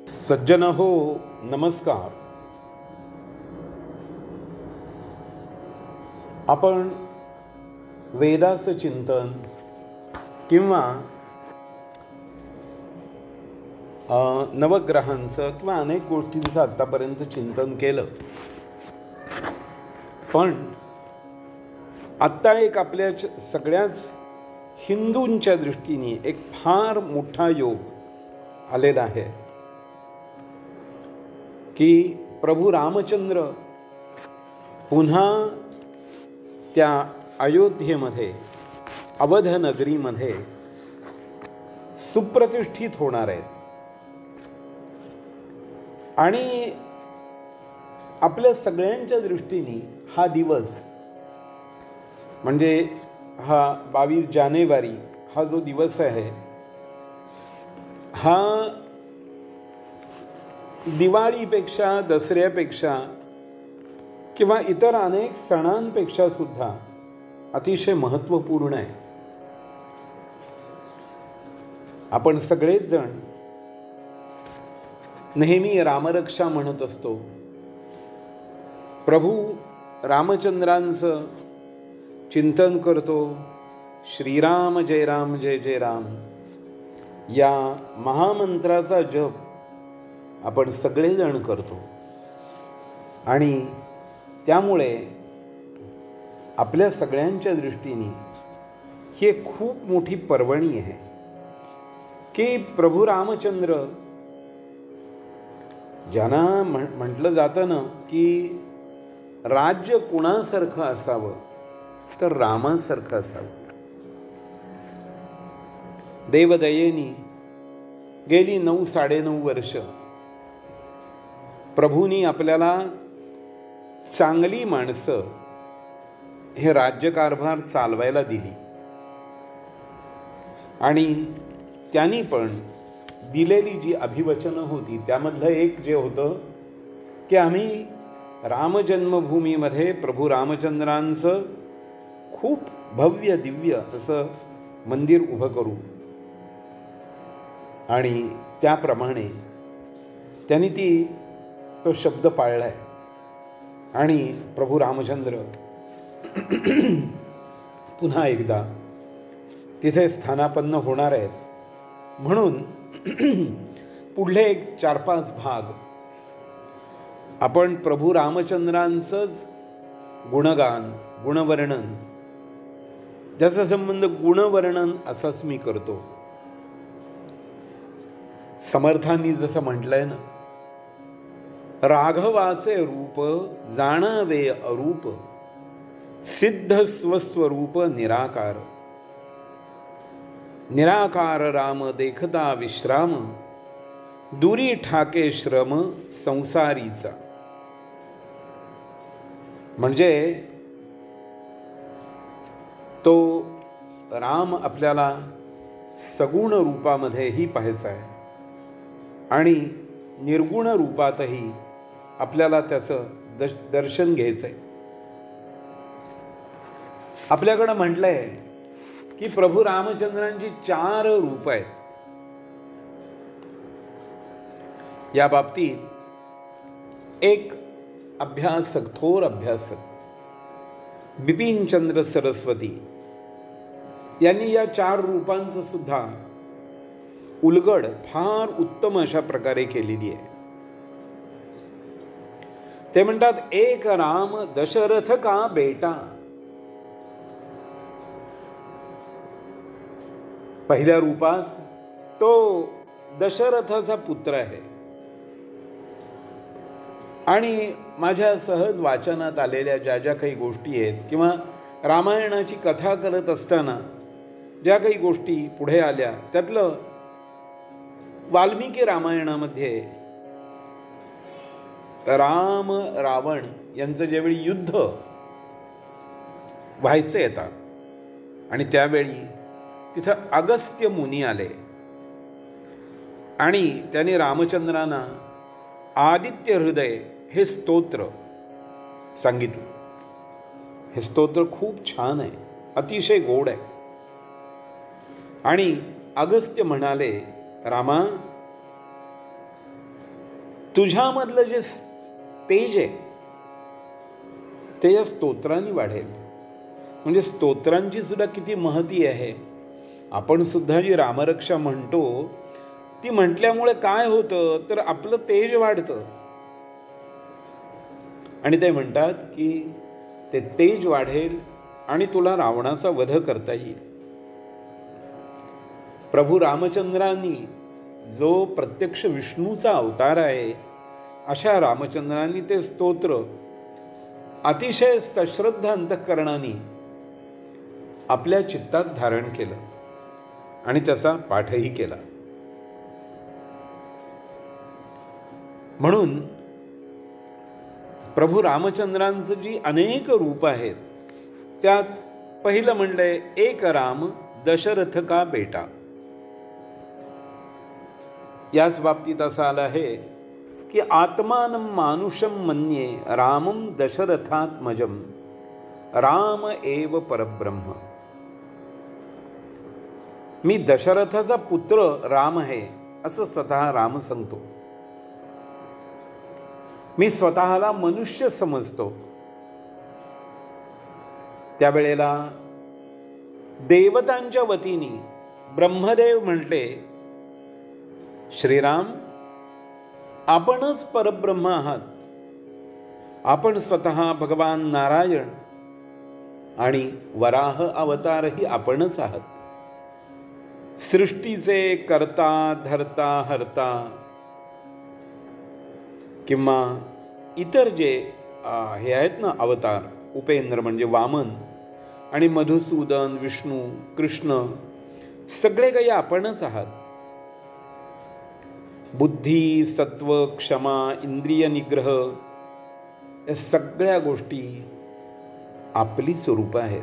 सज्जन हो, नमस्कार. आपण वेदाचं चिंतन किंवा नवग्रहांचं किंवा अनेक गोष्टींचं आत्तापर्यंत चिंतन केलं, पण आत्ता एक आपल्या सगळ्याच हिंदूंच्या दृष्टीने एक फार मोठा योग आलेला आहे की प्रभू रामचंद्र पुन्हा त्या अयोध्येमध्ये अवध नगरीमध्ये सुप्रतिष्ठित होणार आहेत. आणि आपल्या सगळ्यांच्या दृष्टीने हा दिवस म्हणजे हा 22 जानेवारी हा जो दिवस आहे, हा दिवाळीपेक्षा, दसऱ्यापेक्षा किंवा इतर अनेक सणांपेक्षा सुद्धा अतिशय महत्त्वपूर्ण आहे. आपण सगळेच जण नेहमी रामरक्षा म्हणत असतो. प्रभू रामचंद्रांचं चिंतन करतो. श्रीराम जय राम जय जय राम या महामंत्राचा जप आपण सगळेजण करतो. आणि त्यामुळे आपल्या सगळ्यांच्या दृष्टीने ही एक खूप मोठी पर्वणी आहे की प्रभू रामचंद्र, ज्यांना म्हटलं जातं ना की राज्य कुणासारखं असावं तर रामासारखं असावं. देवदयेनी गेली 9-9.5 वर्ष प्रभूंनी आपल्याला चांगली माणसं हे राज्यकारभार चालवायला दिली. आणि त्यांनी पण दिलेली जी अभिवचनं होती त्यामधलं एक जे होतं की आम्ही रामजन्मभूमीमध्ये प्रभू रामचंद्रांचं खूप भव्य दिव्य असं मंदिर उभं करू. आणि त्याप्रमाणे त्यांनी तो शब्द पाळला आहे. आणि प्रभू रामचंद्र पुन्हा एकदा तिथे स्थानापन्न होणार आहेत. म्हणून पुढले एक 4-5 भाग आपण प्रभू रामचंद्रांचंच गुणगान, गुणवर्णन, ज्याचा संबंध गुणवर्णन असाच मी करतो. समर्थांनी जसं म्हटलंय ना, राघवाचे रूप जाणावे अरूप, सिद्ध स्वस्वरूप निराकार. निराकार राम देखता विश्राम, दुरी ठाके श्रम संसारीचा. म्हणजे तो राम आपल्याला सगुण रूपामध्येही पाहायचा आहे आणि निर्गुण रूपातही आपल्याला त्याचं दर्शन घ्यायचं आहे. आपल्याकडं म्हटलंय की प्रभू रामचंद्रांची 4 रूप आहेत. या बाबतीत एक अभ्यासक, थोर अभ्यासक बिपिनचंद्र सरस्वती यांनी या 4 रूपांचं सुद्धा उलगड फार उत्तम अशा प्रकारे केलेली आहे. ते म्हणतात, एक राम दशरथ का बेटा. पहिल्या रूपात तो दशरथाचा पुत्र आहे. आणि माझ्या सहज वाचनात आलेल्या ज्या काही गोष्टी आहेत किंवा रामायणाची कथा करत असताना ज्या काही गोष्टी पुढे आल्या, त्यातलं वाल्मिकी रामायणामध्ये राम रावण यांचं ज्यावेळी युद्ध व्हायचं येतात आणि त्यावेळी तिथं अगस्त्य मुनी आले आणि त्यांनी रामचंद्रांना आदित्य हृदय हे स्तोत्र सांगितलं. हे स्तोत्र खूप छान आहे, अतिशय गोड आहे. आणि अगस्त्य म्हणाले, रामा, तुझ्यामधलं जे तेज आहे ते या स्तोत्रांनी वाढेल. म्हणजे स्तोत्रांची सुद्धा किती महती आहे. आपण सुद्धा जी रामरक्षा म्हणतो ती म्हटल्यामुळे काय होतं तर आपलं तेज वाढतं. आणि ते म्हणतात की ते तेज वाढेल आणि तुला रावणाचा वध करता येईल. प्रभू रामचंद्रांनी जो प्रत्यक्ष विष्णूचा अवतार आहे अशा रामचंद्रांनी ते स्तोत्र अतिशय सश्रद्ध अंतःकरणाने आपल्या चित्तात धारण केलं आणि त्याचा पाठही केला. म्हणून प्रभू रामचंद्रांचं जी अनेक रूप आहेत त्यात पहिलं म्हणलंय एक राम दशरथ का बेटा. याच बाबतीत असं आलं आहे की आत्मानं मानुषम मन्ये रामं दशरथात्मजं राम एव परब्रह्म. मी दशरथाचा पुत्र राम आहे असं स्वतः राम सांगतो. मी स्वतःला मनुष्य समजतो. त्यावेळेला देवतांच्या वतीने ब्रह्मदेव म्हटले, श्रीराम आपणच परब्रह्म आहात. आपण स्वतः भगवान नारायण आणि वराह अवतारही आपणच आहात. सृष्टीचे करता धरता हरता किंवा इतर जे हे आहेत ना अवतार, उपेंद्र म्हणजे वामन आणि मधुसूदन, विष्णू, कृष्ण सगळे काही आपणच आहात. बुद्धी, सत्व, क्षमा, इंद्रिय निग्रह या सगळ्या गोष्टी आपली स्वरूप आहेत.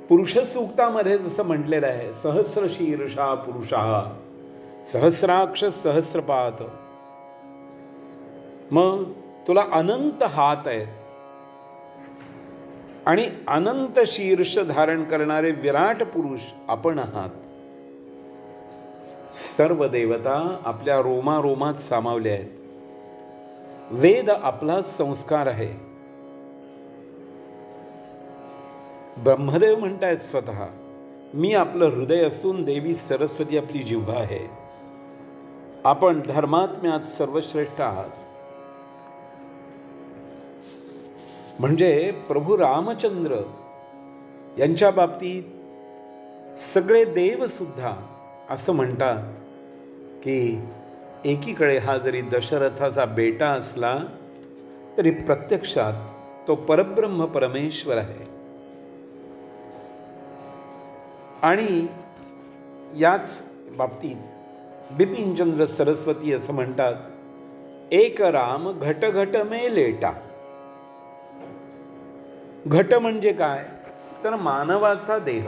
पुरुष सूक्तामध्ये जसं म्हटलेलं आहे, सहस्र शीर्षा पुरुषा सहस्राक्ष सहस्रपात. मग तुला अनंत हात आहेत आणि अनंत शीर्ष धारण करणारे विराट पुरुष आपण आहात. सर्व देवता आपल्या रोमारोमात सामावले आहेत. वेद आपला संस्कार आहे. ब्रह्मदेव म्हणतायत स्वतः, मी आपलं हृदय असून देवी सरस्वती आपली जिव्हा आहे. आपण धर्मात्म्यात सर्वश्रेष्ठ आहात. म्हणजे प्रभू रामचंद्र यांच्या बाबतीत सगळे देव सुद्धा असं म्हणतात की एकीकडे हा जरी दशरथाचा बेटा असला तरी प्रत्यक्षात तो परब्रह्म परमेश्वर आहे. आणि याच बाबतीत बिपिनचंद्र सरस्वती असं म्हणतात, एक राम घट घट में लेटा. घट म्हणजे काय तर मानवाचा देह.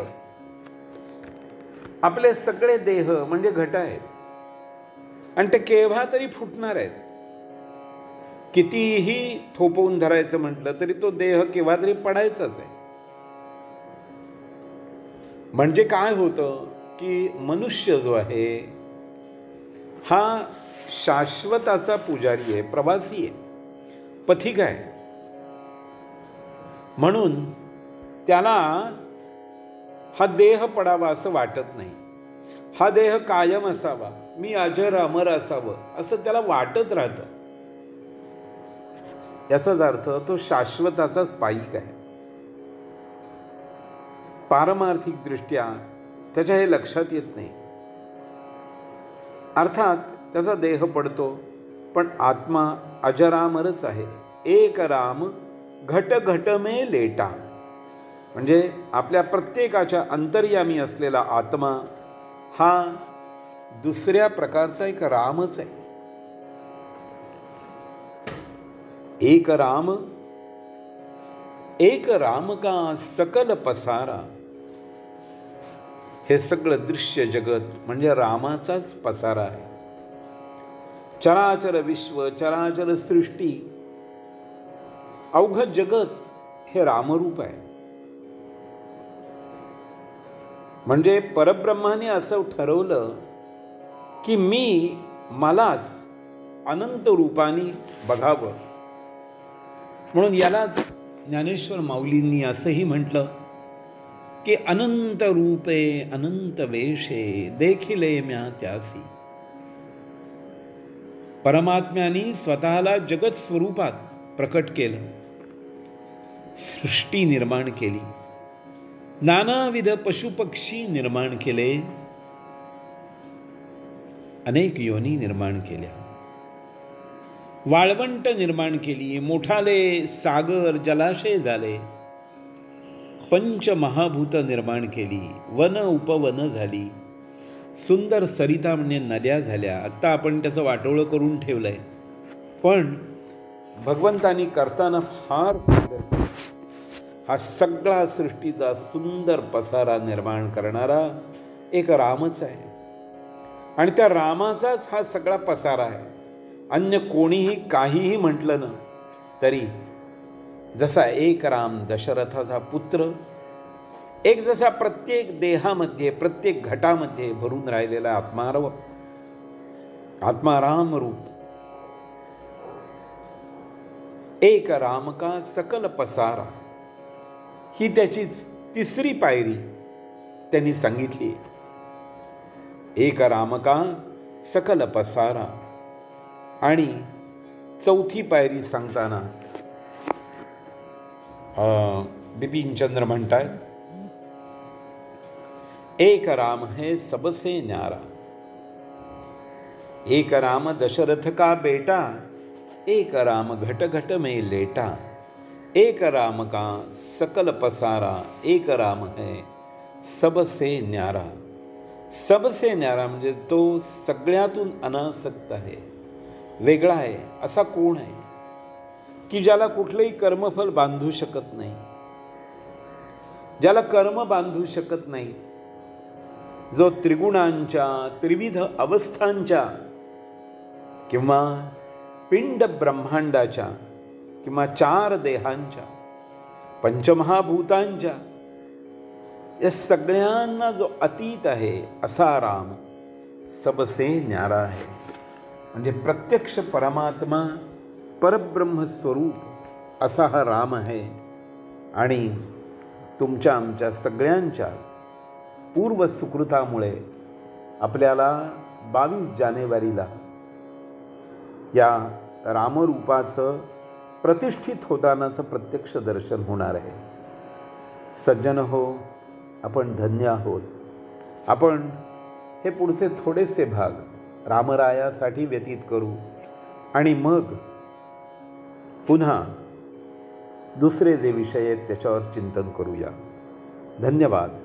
आपले सगळे देह म्हणजे घट आहेत आणि ते केव्हा तरी फुटणार आहेत. कितीही थोपवून धरायचं म्हटलं तरी तो देह केव्हा तरी पडायचाच आहे. म्हणजे काय होतं की मनुष्य जो आहे हा शाश्वताचा पुजारी आहे, प्रवासी आहे, पथिक आहे. म्हणून त्याला हा देह पडावा असं वाटत नाही. हा देह कायम असावा, मी अजर अमर असावं असं त्याला वाटत राहतं. याचाच अर्थ तो शाश्वताचाच पायिक आहे. पारमार्थिक दृष्ट्या त्याच्या हे लक्षात येत नाही. अर्थात त्याचा देह पडतो पण आत्मा अजरामरच आहे. एक राम घट घट में लेटा म्हणजे आपल्या प्रत्येकाच्या अंतर्यामी असलेला आत्मा हा दुसऱ्या प्रकारचा एक रामच आहे. एक राम का सकल पसारा. हे सगळं दृश्य जगत म्हणजे रामाचाच पसारा आहे. चराचर विश्व, चराचर सृष्टी, अवघ जगत हे रामरूप आहे. म्हणजे परब्रह्माने असं ठरवलं की मी मलाच अनंत रूपाने बघावं. म्हणून यालाच ज्ञानेश्वर माऊलींनी असंही म्हटलं की अनंत रूपे अनंत वेशे देखिले म्या त्यासी. परमात्म्याने स्वतःला जगत स्वरूपात प्रकट केलं, सृष्टी निर्माण केली, नानाविध पशुपक्षी निर्माण केले, अनेक योनी निर्माण केल्या, वाळवंट निर्माण केली, मोठाले सागर जलाशय झाले, पंचमहाभूत निर्माण केली, वन उपवन झाली, सुंदर सरिता म्हणजे नद्या झाल्या. आत्ता आपण त्याचं वाटोळं करून ठेवलंय, पण भगवंतानी करताना फार सुंदर, हा सगळा सृष्टीचा सुंदर पसारा निर्माण करणारा एक रामच आहे. आणि त्या रामाचाच हा सगळा पसारा आहे. अन्य कोणीही काहीही म्हटलं ना तरी, जसा एक राम दशरथाचा पुत्र, एक जसा प्रत्येक देहामध्ये प्रत्येक घटामध्ये भरून राहिलेला आत्माराम रूप, एक राम का सकल पसारा, ही त्याचीच तिसरी पायरी त्यांनी सांगितली. एक राम का सकल पसारा. आणि चौथी पायरी सांगताना बिपिनचंद्र म्हणतात, एक राम है सबसे न्यारा, एक राम दशरथ का बेटा, एक राम घट घट में लेटा, एक राम का सकल पसारा, एक राम है सबसे न्यारा. सबसे न्यारा म्हणजे तो सगळ्यातून अनासक्त आहे, वेगळा आहे. असा कोण आहे की ज्याला कुठलंही कर्मफल बांधू शकत नाही, ज्याला कर्म बांधू शकत नाही, जो त्रिगुणांच्या त्रिविध अवस्थांच्या किंवा पिंड ब्रह्मांडाच्या किंवा चार देहांच्या पंचमहाभूतांच्या या सगळ्यांना जो अतीत आहे, असा राम सबसे न्यारा आहे. म्हणजे प्रत्यक्ष परमात्मा परब्रह्म स्वरूप असा हा राम आहे. आणि तुमच्या आमच्या सगळ्यांच्या पूर्व सुकृतामुळे आपल्याला 22 जानेवारीला या रामरूपाचं प्रतिष्ठित होतानाचं प्रत्यक्ष दर्शन होणार आहे. सज्जन हो, आपण धन्य आहोत. आपण हे पुढचे थोडेसे भाग रामरायासाठी व्यतीत करू आणि मग पुन्हा दुसरे जे विषय आहेत त्याच्यावर चिंतन करूया. धन्यवाद.